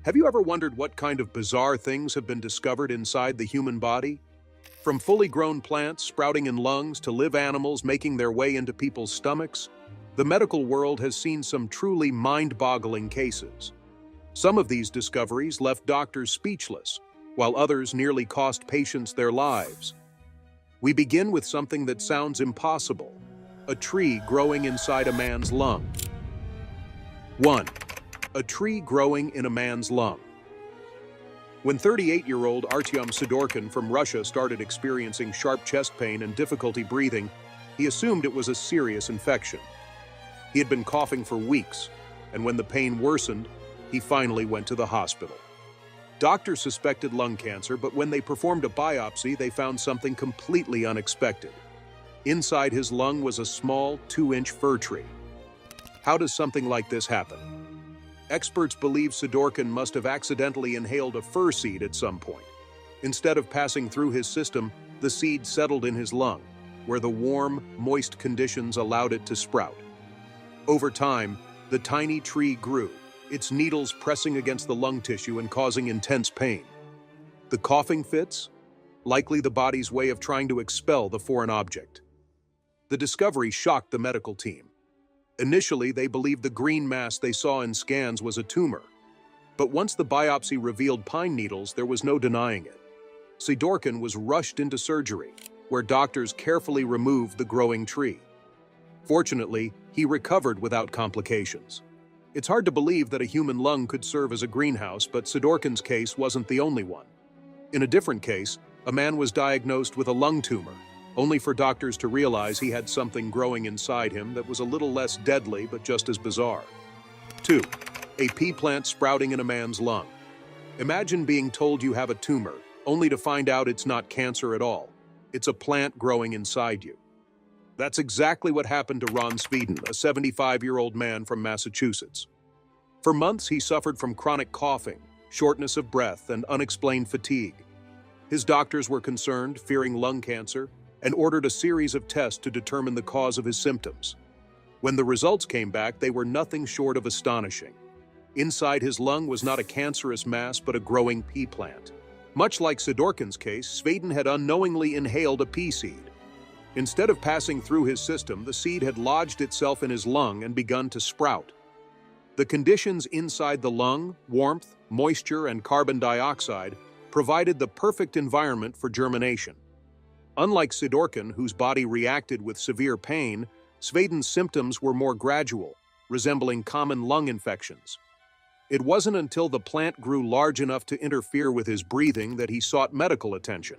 Have you ever wondered what kind of bizarre things have been discovered inside the human body? From fully grown plants sprouting in lungs to live animals making their way into people's stomachs, the medical world has seen some truly mind-boggling cases. Some of these discoveries left doctors speechless, while others nearly cost patients their lives. We begin with something that sounds impossible: a tree growing inside a man's lung. 1. A tree growing in a man's lung. When 38-year-old Artyom Sidorkin from Russia started experiencing sharp chest pain and difficulty breathing, he assumed it was a serious infection. He had been coughing for weeks, and when the pain worsened, he finally went to the hospital. Doctors suspected lung cancer, but when they performed a biopsy, they found something completely unexpected. Inside his lung was a small 2-inch fir tree. How does something like this happen? Experts believe Sidorkin must have accidentally inhaled a fir seed at some point. Instead of passing through his system, the seed settled in his lung, where the warm, moist conditions allowed it to sprout. Over time, the tiny tree grew, its needles pressing against the lung tissue and causing intense pain. The coughing fits? Likely the body's way of trying to expel the foreign object. The discovery shocked the medical team. Initially, they believed the green mass they saw in scans was a tumor. But once the biopsy revealed pine needles, there was no denying it. Sidorkin was rushed into surgery, where doctors carefully removed the growing tree. Fortunately, he recovered without complications. It's hard to believe that a human lung could serve as a greenhouse, but Sidorkin's case wasn't the only one. In a different case, a man was diagnosed with a lung tumor, only for doctors to realize he had something growing inside him that was a little less deadly but just as bizarre. 2. A pea plant sprouting in a man's lung. Imagine being told you have a tumor, only to find out it's not cancer at all. It's a plant growing inside you. That's exactly what happened to Ron Sweden, a 75-year-old man from Massachusetts. For months, he suffered from chronic coughing, shortness of breath, and unexplained fatigue. His doctors were concerned, fearing lung cancer, and ordered a series of tests to determine the cause of his symptoms. When the results came back, they were nothing short of astonishing. Inside his lung was not a cancerous mass, but a growing pea plant. Much like Sidorkin's case, Sweden had unknowingly inhaled a pea seed. Instead of passing through his system, the seed had lodged itself in his lung and begun to sprout. The conditions inside the lung, warmth, moisture, and carbon dioxide, provided the perfect environment for germination. Unlike Sidorkin, whose body reacted with severe pain, Sweden's symptoms were more gradual, resembling common lung infections. It wasn't until the plant grew large enough to interfere with his breathing that he sought medical attention.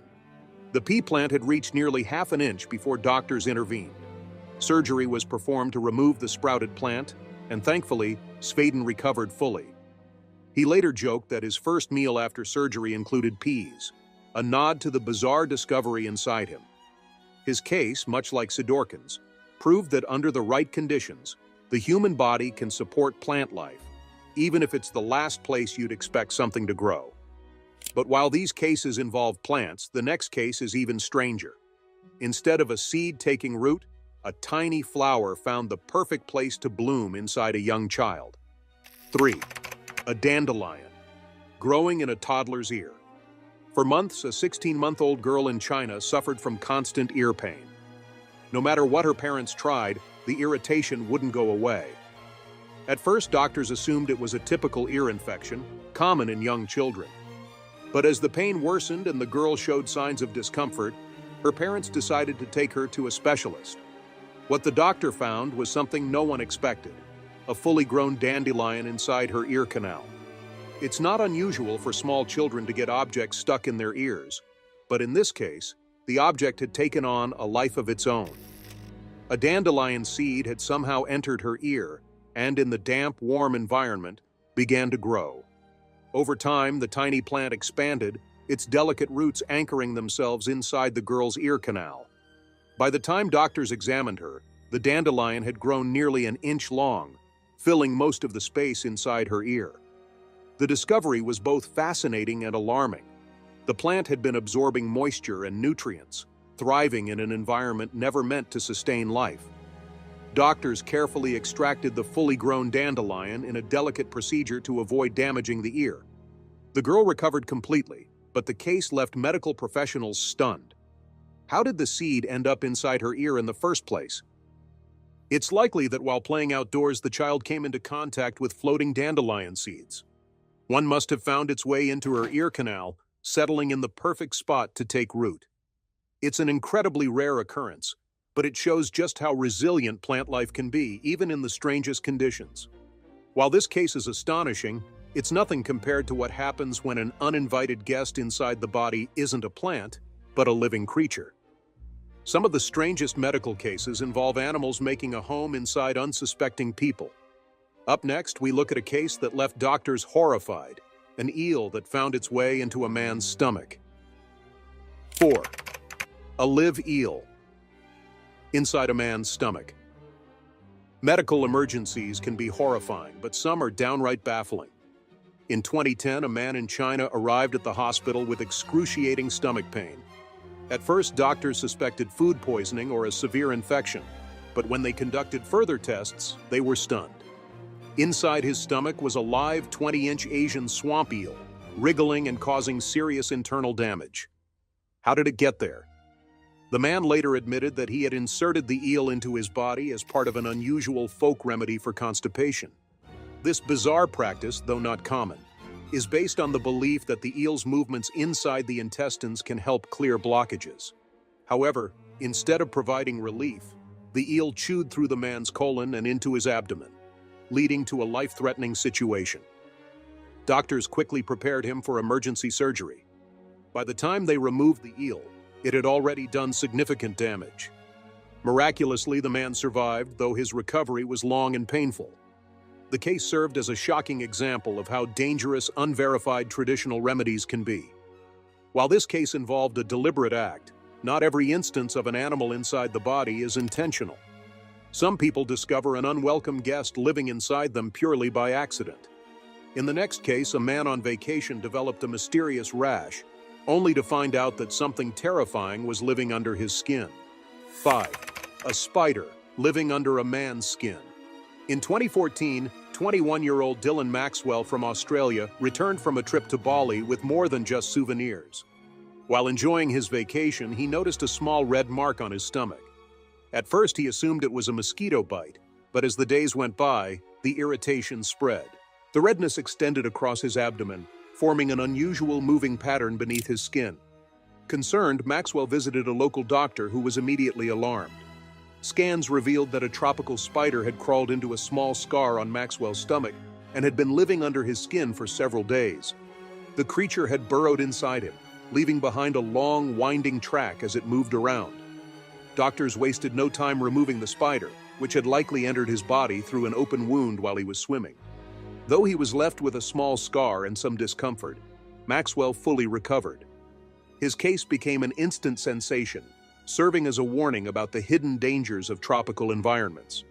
The pea plant had reached nearly half an inch before doctors intervened. Surgery was performed to remove the sprouted plant, and thankfully, Sweden recovered fully. He later joked that his first meal after surgery included peas, a nod to the bizarre discovery inside him. His case, much like Sidorkin's, proved that under the right conditions, the human body can support plant life, even if it's the last place you'd expect something to grow. But while these cases involve plants, the next case is even stranger. Instead of a seed taking root, a tiny flower found the perfect place to bloom inside a young child. 3. A dandelion, growing in a toddler's ear. For months, a 16-month-old girl in China suffered from constant ear pain. No matter what her parents tried, the irritation wouldn't go away. At first, doctors assumed it was a typical ear infection, common in young children. But as the pain worsened and the girl showed signs of discomfort, her parents decided to take her to a specialist. What the doctor found was something no one expected: a fully grown dandelion inside her ear canal. It's not unusual for small children to get objects stuck in their ears, but in this case, the object had taken on a life of its own. A dandelion seed had somehow entered her ear and, in the damp, warm environment, began to grow. Over time, the tiny plant expanded, its delicate roots anchoring themselves inside the girl's ear canal. By the time doctors examined her, the dandelion had grown nearly an inch long, filling most of the space inside her ear. The discovery was both fascinating and alarming. The plant had been absorbing moisture and nutrients, thriving in an environment never meant to sustain life. Doctors carefully extracted the fully grown dandelion in a delicate procedure to avoid damaging the ear, The girl recovered completely, but the case left medical professionals stunned. How did the seed end up inside her ear in the first place? It's likely that while playing outdoors, the child came into contact with floating dandelion seeds. One must have found its way into her ear canal, settling in the perfect spot to take root. It's an incredibly rare occurrence, but it shows just how resilient plant life can be, even in the strangest conditions. While this case is astonishing, it's nothing compared to what happens when an uninvited guest inside the body isn't a plant, but a living creature. Some of the strangest medical cases involve animals making a home inside unsuspecting people. Up next, we look at a case that left doctors horrified, an eel that found its way into a man's stomach. 4. A live eel inside a man's stomach. Medical emergencies can be horrifying, but some are downright baffling. In 2010, a man in China arrived at the hospital with excruciating stomach pain. At first, doctors suspected food poisoning or a severe infection, but when they conducted further tests, they were stunned. Inside his stomach was a live 20-inch Asian swamp eel, wriggling and causing serious internal damage. How did it get there? The man later admitted that he had inserted the eel into his body as part of an unusual folk remedy for constipation. This bizarre practice, though not common, is based on the belief that the eel's movements inside the intestines can help clear blockages. However, instead of providing relief, the eel chewed through the man's colon and into his abdomen, leading to a life-threatening situation. Doctors quickly prepared him for emergency surgery. By the time they removed the eel, it had already done significant damage. Miraculously, the man survived, though his recovery was long and painful. The case served as a shocking example of how dangerous, unverified traditional remedies can be. While this case involved a deliberate act, not every instance of an animal inside the body is intentional. Some people discover an unwelcome guest living inside them purely by accident. In the next case, a man on vacation developed a mysterious rash, only to find out that something terrifying was living under his skin. 5. A spider living under a man's skin. In 2014, 21-year-old Dylan Maxwell from Australia returned from a trip to Bali with more than just souvenirs. While enjoying his vacation, he noticed a small red mark on his stomach. At first, he assumed it was a mosquito bite, but as the days went by, the irritation spread. The redness extended across his abdomen, forming an unusual moving pattern beneath his skin. Concerned, Maxwell visited a local doctor who was immediately alarmed. Scans revealed that a tropical spider had crawled into a small scar on Maxwell's stomach and had been living under his skin for several days. The creature had burrowed inside him, leaving behind a long, winding track as it moved around. Doctors wasted no time removing the spider, which had likely entered his body through an open wound while he was swimming. Though he was left with a small scar and some discomfort, Maxwell fully recovered. His case became an instant sensation, serving as a warning about the hidden dangers of tropical environments.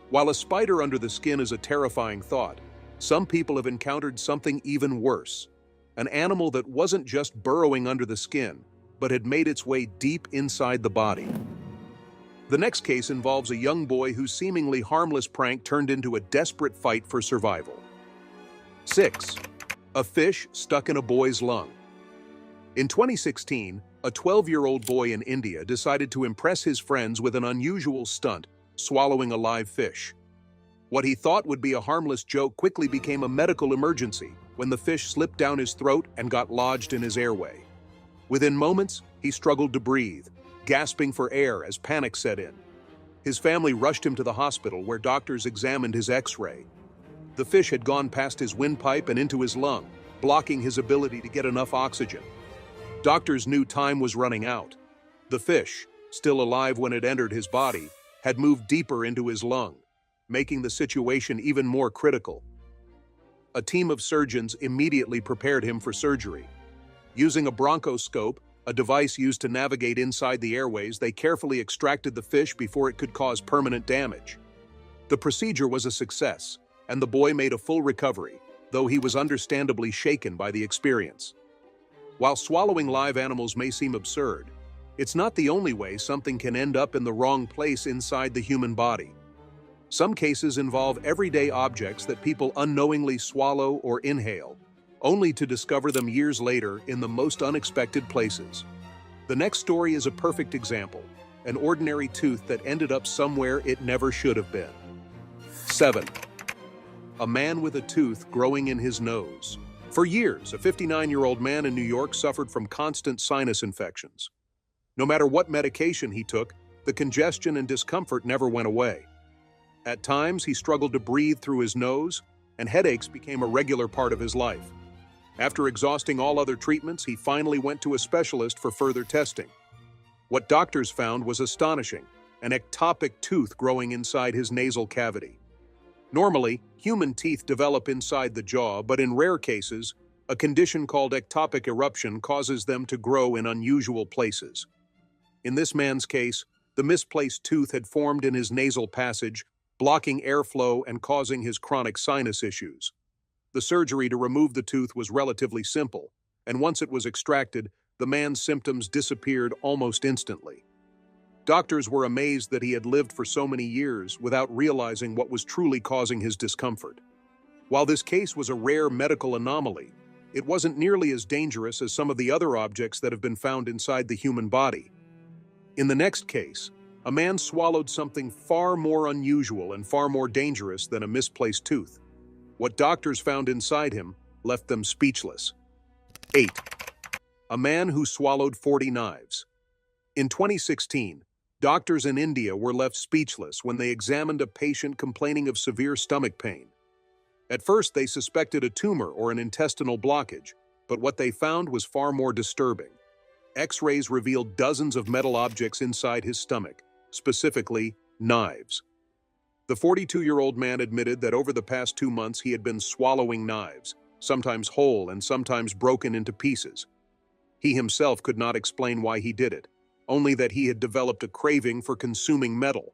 While a spider under the skin is a terrifying thought, some people have encountered something even worse, an animal that wasn't just burrowing under the skin, but had made its way deep inside the body. The next case involves a young boy whose seemingly harmless prank turned into a desperate fight for survival. 6. A fish stuck in a boy's lung. In 2016, a 12-year-old boy in India decided to impress his friends with an unusual stunt, swallowing a live fish. What he thought would be a harmless joke quickly became a medical emergency when the fish slipped down his throat and got lodged in his airway. Within moments, he struggled to breathe, gasping for air as panic set in. His family rushed him to the hospital where doctors examined his X-ray. The fish had gone past his windpipe and into his lung, blocking his ability to get enough oxygen. Doctors knew time was running out. The fish, still alive when it entered his body, had moved deeper into his lung, making the situation even more critical. A team of surgeons immediately prepared him for surgery. Using a bronchoscope, a device used to navigate inside the airways, they carefully extracted the fish before it could cause permanent damage. The procedure was a success, and the boy made a full recovery, though he was understandably shaken by the experience. While swallowing live animals may seem absurd, it's not the only way something can end up in the wrong place inside the human body. Some cases involve everyday objects that people unknowingly swallow or inhale, only to discover them years later in the most unexpected places. The next story is a perfect example, an ordinary tooth that ended up somewhere it never should have been. 7. A man with a tooth growing in his nose. For years, a 59-year-old man in New York suffered from constant sinus infections. No matter what medication he took, the congestion and discomfort never went away. At times, he struggled to breathe through his nose, and headaches became a regular part of his life. After exhausting all other treatments, he finally went to a specialist for further testing. What doctors found was astonishing: an ectopic tooth growing inside his nasal cavity. Normally, human teeth develop inside the jaw, but in rare cases, a condition called ectopic eruption causes them to grow in unusual places. In this man's case, the misplaced tooth had formed in his nasal passage, blocking airflow and causing his chronic sinus issues. The surgery to remove the tooth was relatively simple, and once it was extracted, the man's symptoms disappeared almost instantly. Doctors were amazed that he had lived for so many years without realizing what was truly causing his discomfort. While this case was a rare medical anomaly, it wasn't nearly as dangerous as some of the other objects that have been found inside the human body. In the next case, a man swallowed something far more unusual and far more dangerous than a misplaced tooth. What doctors found inside him left them speechless. 8. A man who swallowed 40 knives. In 2016, doctors in India were left speechless when they examined a patient complaining of severe stomach pain. At first, they suspected a tumor or an intestinal blockage, but what they found was far more disturbing. X-rays revealed dozens of metal objects inside his stomach, specifically knives. The 42-year-old man admitted that over the past 2 months he had been swallowing knives, sometimes whole and sometimes broken into pieces. He himself could not explain why he did it, only that he had developed a craving for consuming metal.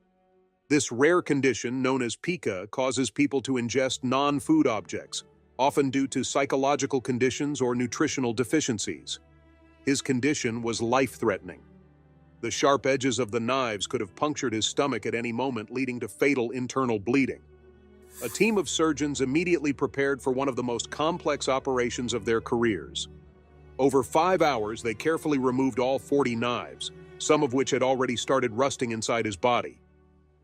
This rare condition, known as pica, causes people to ingest non-food objects, often due to psychological conditions or nutritional deficiencies. His condition was life-threatening. The sharp edges of the knives could have punctured his stomach at any moment, leading to fatal internal bleeding. A team of surgeons immediately prepared for one of the most complex operations of their careers. Over 5 hours, they carefully removed all 40 knives, some of which had already started rusting inside his body.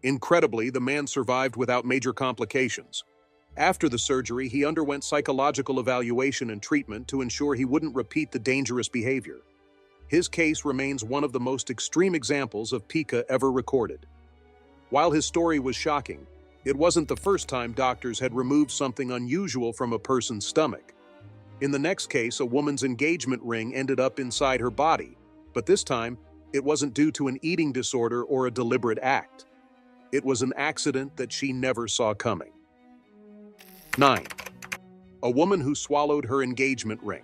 Incredibly, the man survived without major complications. After the surgery, he underwent psychological evaluation and treatment to ensure he wouldn't repeat the dangerous behavior. His case remains one of the most extreme examples of pica ever recorded. While his story was shocking, it wasn't the first time doctors had removed something unusual from a person's stomach. In the next case, a woman's engagement ring ended up inside her body, but this time, it wasn't due to an eating disorder or a deliberate act. It was an accident that she never saw coming. 9. A woman who swallowed her engagement ring.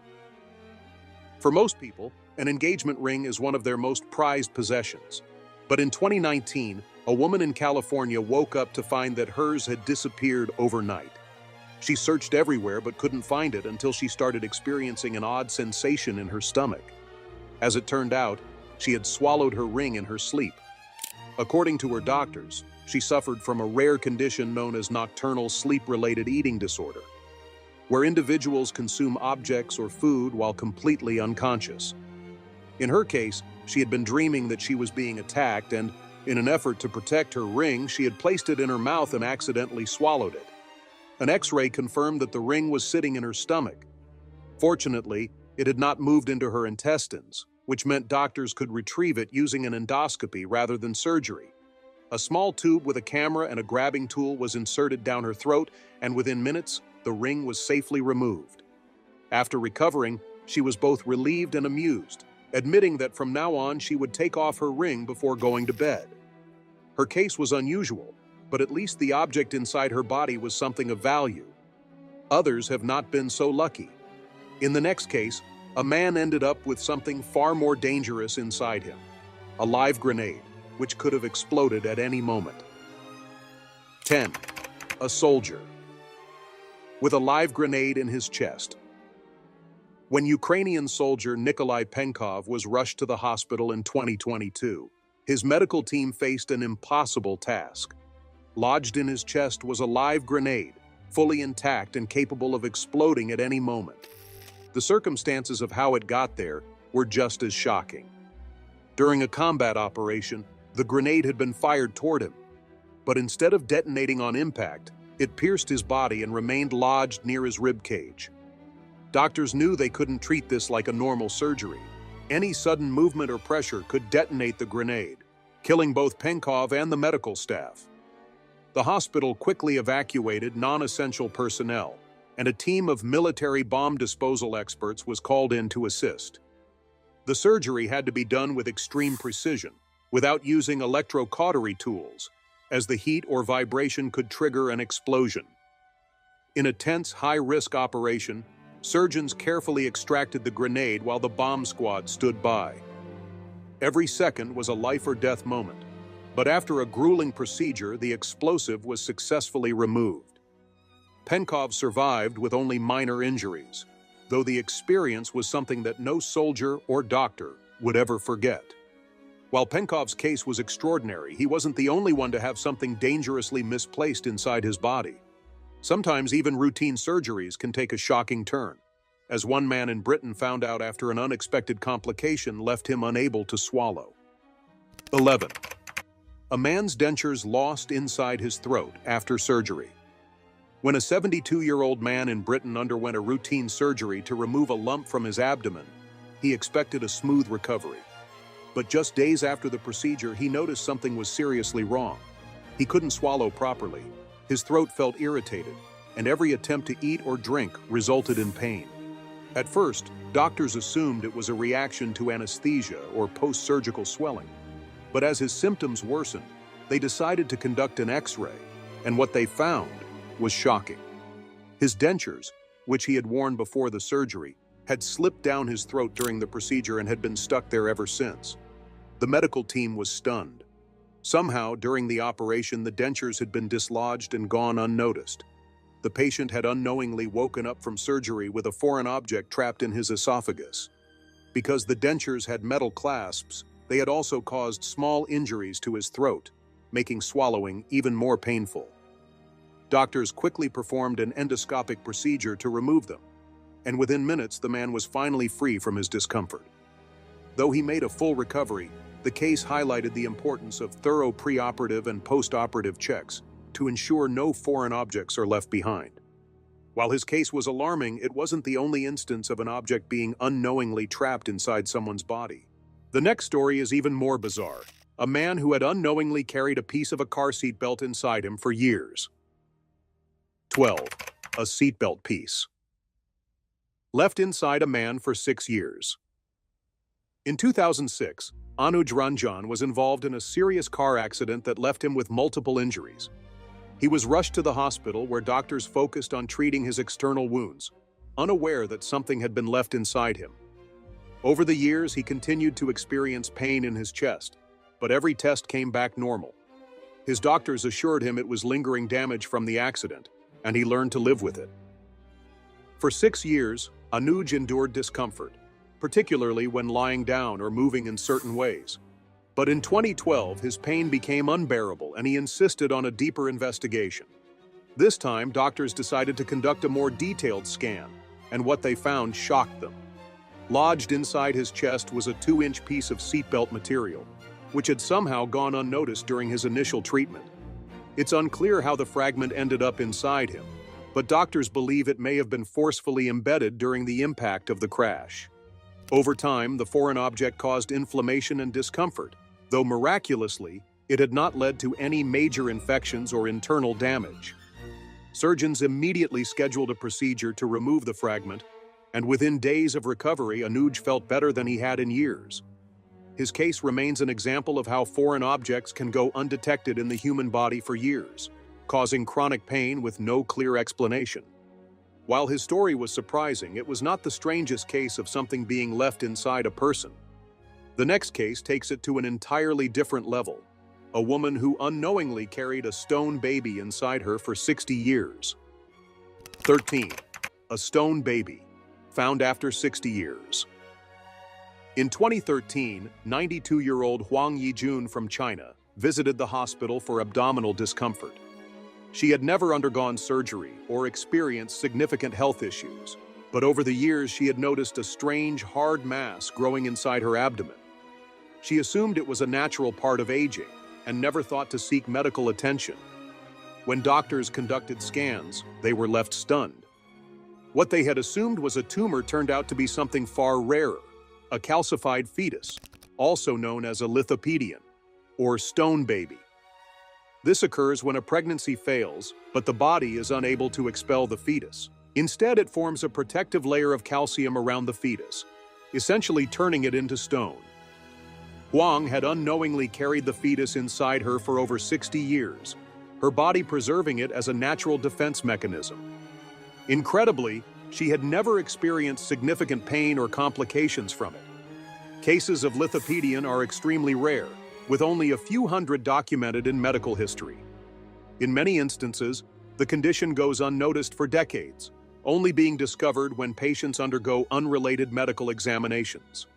For most people, an engagement ring is one of their most prized possessions. But in 2019, a woman in California woke up to find that hers had disappeared overnight. She searched everywhere but couldn't find it until she started experiencing an odd sensation in her stomach. As it turned out, she had swallowed her ring in her sleep. According to her doctors, she suffered from a rare condition known as nocturnal sleep-related eating disorder, where individuals consume objects or food while completely unconscious. In her case, she had been dreaming that she was being attacked, and in an effort to protect her ring, she had placed it in her mouth and accidentally swallowed it. An X-ray confirmed that the ring was sitting in her stomach. Fortunately, it had not moved into her intestines, which meant doctors could retrieve it using an endoscopy rather than surgery. A small tube with a camera and a grabbing tool was inserted down her throat, and within minutes, the ring was safely removed. After recovering, she was both relieved and amused, admitting that from now on she would take off her ring before going to bed. Her case was unusual, but at least the object inside her body was something of value. Others have not been so lucky. In the next case, a man ended up with something far more dangerous inside him: a live grenade, which could have exploded at any moment. 10. A soldier with a live grenade in his chest. When Ukrainian soldier Nikolai Penkov was rushed to the hospital in 2022, his medical team faced an impossible task. Lodged in his chest was a live grenade, fully intact and capable of exploding at any moment. The circumstances of how it got there were just as shocking. During a combat operation, the grenade had been fired toward him, but instead of detonating on impact, it pierced his body and remained lodged near his rib cage. Doctors knew they couldn't treat this like a normal surgery. Any sudden movement or pressure could detonate the grenade, killing both Penkov and the medical staff. The hospital quickly evacuated non-essential personnel, and a team of military bomb disposal experts was called in to assist. The surgery had to be done with extreme precision, without using electrocautery tools, as the heat or vibration could trigger an explosion. In a tense, high-risk operation, surgeons carefully extracted the grenade while the bomb squad stood by. Every second was a life-or-death moment, but after a grueling procedure, the explosive was successfully removed. Penkov survived with only minor injuries, though the experience was something that no soldier or doctor would ever forget. While Penkov's case was extraordinary, he wasn't the only one to have something dangerously misplaced inside his body. Sometimes even routine surgeries can take a shocking turn, as one man in Britain found out after an unexpected complication left him unable to swallow. 11. A man's dentures lost inside his throat after surgery. When a 72-year-old man in Britain underwent a routine surgery to remove a lump from his abdomen, he expected a smooth recovery. But just days after the procedure, he noticed something was seriously wrong. He couldn't swallow properly, his throat felt irritated, and every attempt to eat or drink resulted in pain. At first, doctors assumed it was a reaction to anesthesia or post-surgical swelling. But as his symptoms worsened, they decided to conduct an X-ray, and what they found was shocking. His dentures, which he had worn before the surgery, had slipped down his throat during the procedure and had been stuck there ever since. The medical team was stunned. Somehow, during the operation, the dentures had been dislodged and gone unnoticed. The patient had unknowingly woken up from surgery with a foreign object trapped in his esophagus. Because the dentures had metal clasps, they had also caused small injuries to his throat, making swallowing even more painful. Doctors quickly performed an endoscopic procedure to remove them, and within minutes the man was finally free from his discomfort. Though he made a full recovery, the case highlighted the importance of thorough preoperative and postoperative checks to ensure no foreign objects are left behind. While his case was alarming, it wasn't the only instance of an object being unknowingly trapped inside someone's body. The next story is even more bizarre. A man who had unknowingly carried a piece of a car seat belt inside him for years. 12. A seatbelt piece. Left inside a man for 6 years. In 2006, Anuj Ranjan was involved in a serious car accident that left him with multiple injuries. He was rushed to the hospital where doctors focused on treating his external wounds, unaware that something had been left inside him. Over the years, he continued to experience pain in his chest, but every test came back normal. His doctors assured him it was lingering damage from the accident, and he learned to live with it. For 6 years, Anuj endured discomfort, particularly when lying down or moving in certain ways. But in 2012, his pain became unbearable and he insisted on a deeper investigation. This time, doctors decided to conduct a more detailed scan, and what they found shocked them. Lodged inside his chest was a 2-inch piece of seatbelt material, which had somehow gone unnoticed during his initial treatment. It's unclear how the fragment ended up inside him, but doctors believe it may have been forcefully embedded during the impact of the crash. Over time, the foreign object caused inflammation and discomfort, though miraculously, it had not led to any major infections or internal damage. Surgeons immediately scheduled a procedure to remove the fragment, and within days of recovery, Anuj felt better than he had in years. His case remains an example of how foreign objects can go undetected in the human body for years, causing chronic pain with no clear explanation. While his story was surprising, it was not the strangest case of something being left inside a person. The next case takes it to an entirely different level. A woman who unknowingly carried a stone baby inside her for 60 years. 13. A stone baby, found after 60 years. In 2013, 92-year-old Huang Yijun from China visited the hospital for abdominal discomfort. She had never undergone surgery or experienced significant health issues, But over the years, she had noticed a strange, hard mass growing inside her abdomen. She assumed it was a natural part of aging and never thought to seek medical attention. When doctors conducted scans, they were left stunned. What they had assumed was a tumor turned out to be something far rarer, a calcified fetus, also known as a lithopedion, or stone baby. This occurs when a pregnancy fails, but the body is unable to expel the fetus. Instead, it forms a protective layer of calcium around the fetus, essentially turning it into stone. Huang had unknowingly carried the fetus inside her for over 60 years, her body preserving it as a natural defense mechanism. Incredibly, she had never experienced significant pain or complications from it. Cases of lithopedion are extremely rare, with only a few hundred documented in medical history. In many instances, the condition goes unnoticed for decades, only being discovered when patients undergo unrelated medical examinations.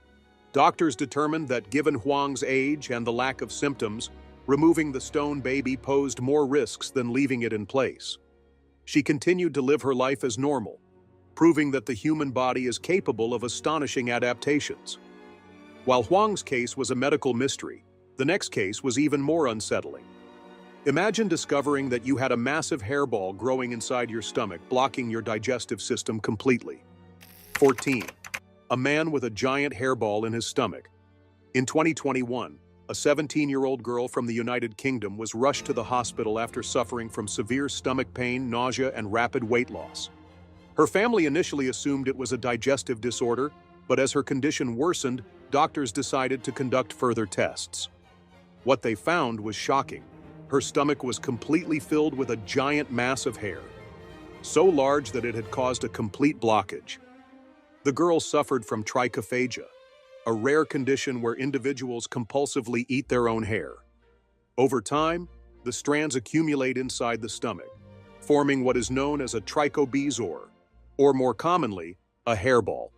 Doctors determined that given Huang's age and the lack of symptoms, removing the stone baby posed more risks than leaving it in place. She continued to live her life as normal, proving that the human body is capable of astonishing adaptations. While Huang's case was a medical mystery, the next case was even more unsettling. Imagine discovering that you had a massive hairball growing inside your stomach, blocking your digestive system completely. 14. A man with a giant hairball in his stomach. In 2021, a 17-year-old girl from the United Kingdom was rushed to the hospital after suffering from severe stomach pain, nausea, and rapid weight loss. Her family initially assumed it was a digestive disorder, but as her condition worsened, doctors decided to conduct further tests. What they found was shocking. Her stomach was completely filled with a giant mass of hair, so large that it had caused a complete blockage. The girl suffered from trichophagia, a rare condition where individuals compulsively eat their own hair. Over time, the strands accumulate inside the stomach, forming what is known as a trichobezoar, or more commonly, a hairball.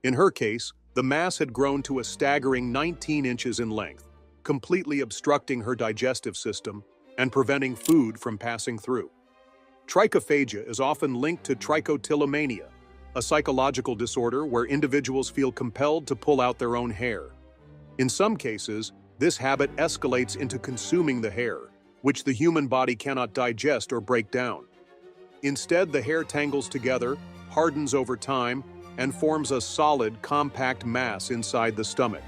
In her case, the mass had grown to a staggering 19 inches in length, completely obstructing her digestive system and preventing food from passing through. Trichophagia is often linked to trichotillomania, a psychological disorder where individuals feel compelled to pull out their own hair. In some cases, this habit escalates into consuming the hair, which the human body cannot digest or break down. Instead, the hair tangles together, hardens over time, and forms a solid, compact mass inside the stomach.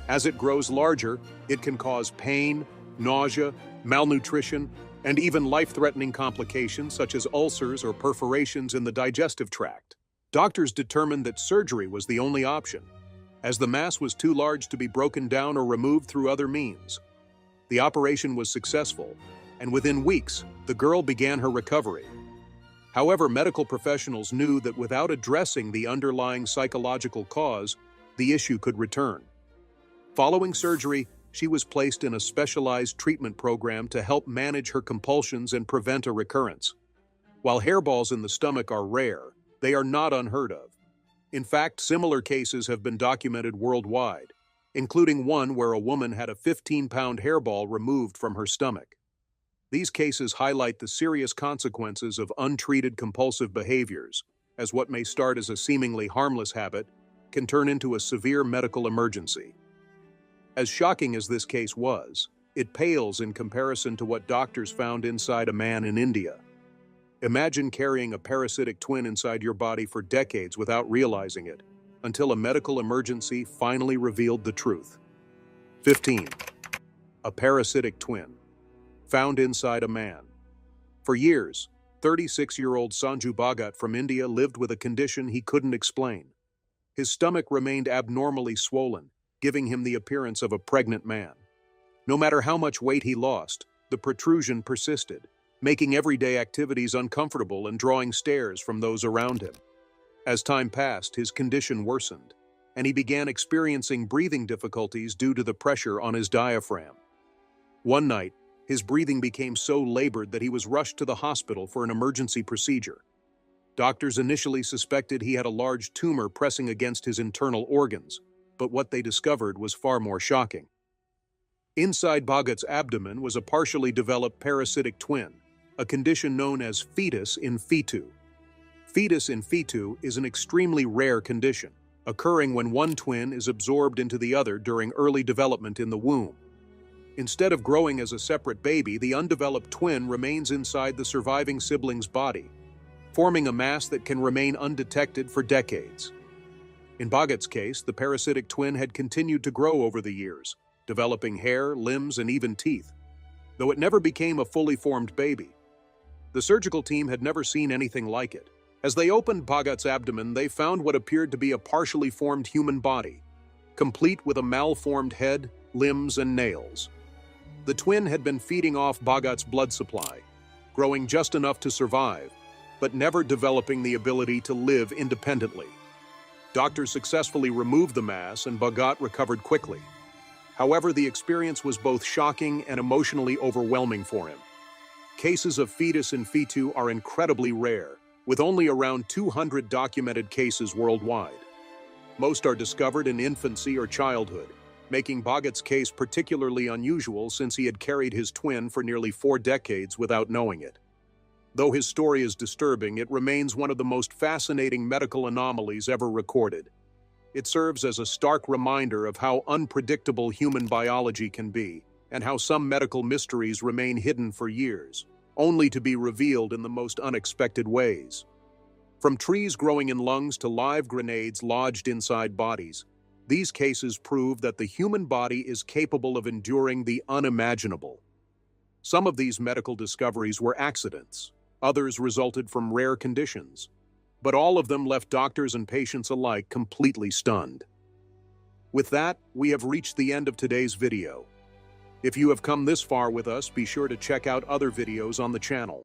As it grows larger, it can cause pain, nausea, malnutrition, and even life-threatening complications such as ulcers or perforations in the digestive tract. Doctors determined that surgery was the only option, as the mass was too large to be broken down or removed through other means. The operation was successful, and within weeks, the girl began her recovery. However, medical professionals knew that without addressing the underlying psychological cause, the issue could return. Following surgery, she was placed in a specialized treatment program to help manage her compulsions and prevent a recurrence. While hairballs in the stomach are rare, they are not unheard of. In fact, similar cases have been documented worldwide, including one where a woman had a 15-pound hairball removed from her stomach. These cases highlight the serious consequences of untreated compulsive behaviors, as what may start as a seemingly harmless habit can turn into a severe medical emergency. As shocking as this case was, it pales in comparison to what doctors found inside a man in India. Imagine carrying a parasitic twin inside your body for decades without realizing it, until a medical emergency finally revealed the truth. 15. A parasitic twin, found inside a man. For years, 36-year-old Sanju Bhagat from India lived with a condition he couldn't explain. His stomach remained abnormally swollen, giving him the appearance of a pregnant man. No matter how much weight he lost, the protrusion persisted, making everyday activities uncomfortable and drawing stares from those around him. As time passed, his condition worsened, and he began experiencing breathing difficulties due to the pressure on his diaphragm. One night, his breathing became so labored that he was rushed to the hospital for an emergency procedure. Doctors initially suspected he had a large tumor pressing against his internal organs, but what they discovered was far more shocking. Inside Bhagat's abdomen was a partially developed parasitic twin, a condition known as fetus in fetu. Fetus in fetu is an extremely rare condition, occurring when one twin is absorbed into the other during early development in the womb. Instead of growing as a separate baby, the undeveloped twin remains inside the surviving sibling's body, forming a mass that can remain undetected for decades. In Bhagat's case, the parasitic twin had continued to grow over the years, developing hair, limbs, and even teeth, though it never became a fully formed baby. The surgical team had never seen anything like it. As they opened Bhagat's abdomen, they found what appeared to be a partially formed human body, complete with a malformed head, limbs, and nails. The twin had been feeding off Bhagat's blood supply, growing just enough to survive, but never developing the ability to live independently. Doctors successfully removed the mass and Bhagat recovered quickly. However, the experience was both shocking and emotionally overwhelming for him. Cases of fetus in fetu are incredibly rare, with only around 200 documented cases worldwide. Most are discovered in infancy or childhood, making Bhagat's case particularly unusual since he had carried his twin for nearly 4 decades without knowing it. Though his story is disturbing, it remains one of the most fascinating medical anomalies ever recorded. It serves as a stark reminder of how unpredictable human biology can be, and how some medical mysteries remain hidden for years, only to be revealed in the most unexpected ways. From trees growing in lungs to live grenades lodged inside bodies, these cases prove that the human body is capable of enduring the unimaginable. Some of these medical discoveries were accidents. Others resulted from rare conditions, but all of them left doctors and patients alike completely stunned. With that, we have reached the end of today's video. If you have come this far with us, be sure to check out other videos on the channel.